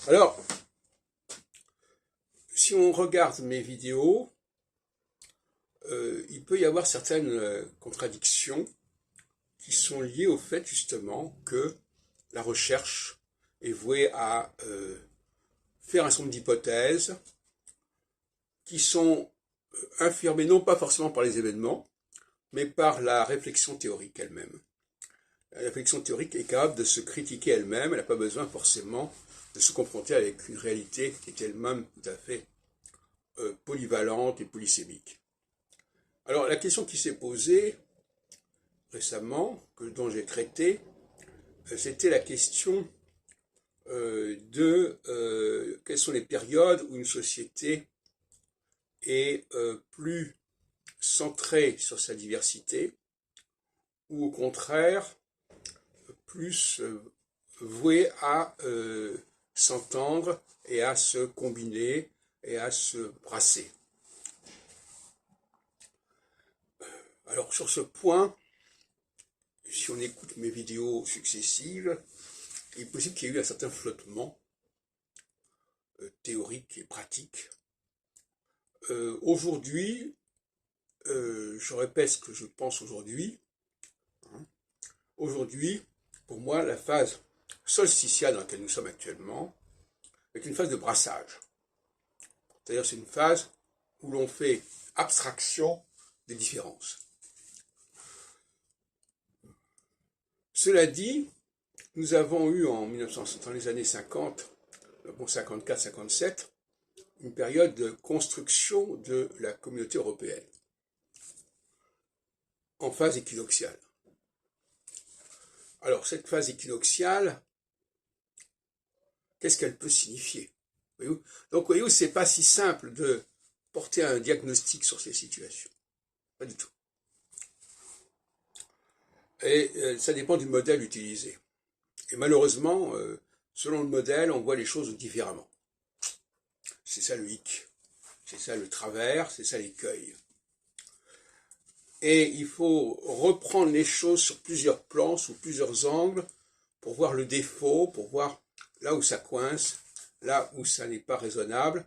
Alors, si on regarde mes vidéos, il peut y avoir certaines contradictions qui sont liées au fait justement que la recherche est vouée à faire un certain nombre d'hypothèses qui sont infirmées non pas forcément par les événements, mais par la réflexion théorique elle-même. La réflexion théorique est capable de se critiquer elle-même, elle n'a pas besoin forcément de se confronter avec une réalité qui est elle-même tout à fait polyvalente et polysémique. Alors la question qui s'est posée récemment, dont j'ai traité, c'était la question de quelles sont les périodes où une société est plus centrée sur sa diversité, ou au contraire plus vouée à s'entendre et à se combiner et à se brasser. Alors sur ce point, si on écoute mes vidéos successives, il est possible qu'il y ait eu un certain flottement théorique et pratique. Aujourd'hui, je répète ce que je pense aujourd'hui. Aujourd'hui, pour moi, la phase solsticiale dans laquelle nous sommes actuellement est une phase de brassage. C'est-à-dire c'est une phase où l'on fait abstraction des différences. Cela dit, nous avons eu dans les années 50, bon 54-57, une période de construction de la communauté européenne en phase équinoxiale. Alors cette phase équinoxiale, qu'est-ce qu'elle peut signifier? Voyez-vous? Donc voyez-vous, c'est pas si simple de porter un diagnostic sur ces situations. Pas du tout. Et ça dépend du modèle utilisé. Et malheureusement, selon le modèle, on voit les choses différemment. C'est ça le hic, c'est ça le travers, c'est ça l'écueil. Et il faut reprendre les choses sur plusieurs plans, sous plusieurs angles, pour voir le défaut, pour voir là où ça coince, là où ça n'est pas raisonnable,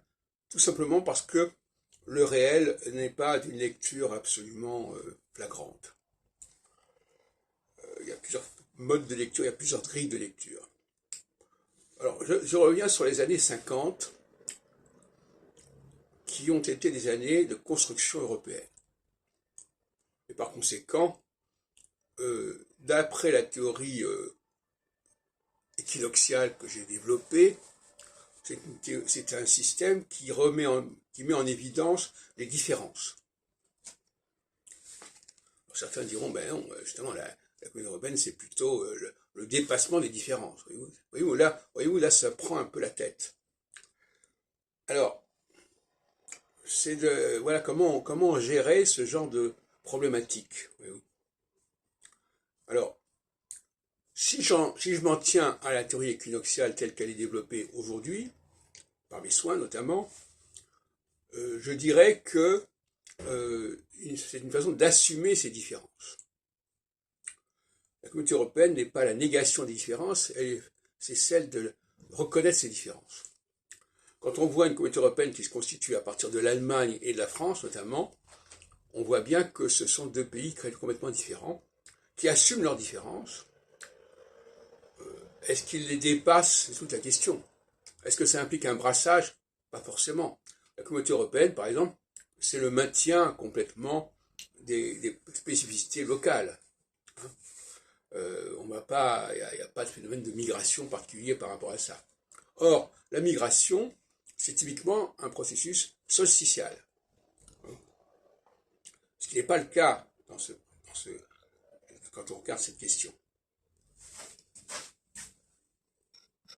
tout simplement parce que le réel n'est pas d'une lecture absolument flagrante. Il y a plusieurs modes de lecture, il y a plusieurs grilles de lecture. Alors, je reviens sur les années 50, qui ont été des années de construction européenne. Et par conséquent, d'après la théorie équinoxiale que j'ai développée, c'est un système qui met en évidence les différences. Alors, certains diront, ben non, justement, la communauté européenne, c'est plutôt le dépassement des différences. Voyez-vous, là, ça prend un peu la tête. Alors, voilà comment gérer ce genre de problématique. Alors, si je m'en tiens à la théorie équinoxiale telle qu'elle est développée aujourd'hui, par mes soins notamment, je dirais que c'est une façon d'assumer ces différences. La communauté européenne n'est pas la négation des différences, c'est celle de reconnaître ces différences. Quand on voit une communauté européenne qui se constitue à partir de l'Allemagne et de la France notamment, on voit bien que ce sont deux pays complètement différents, qui assument leurs différences. Est-ce qu'ils les dépassent? C'est toute la question. Est-ce que ça implique un brassage? Pas forcément. La communauté européenne, par exemple, c'est le maintien complètement des spécificités locales. Il n'y a pas de phénomène de migration particulier par rapport à ça. Or, la migration, c'est typiquement un processus solsticial. Ce qui n'est pas le cas quand on regarde cette question.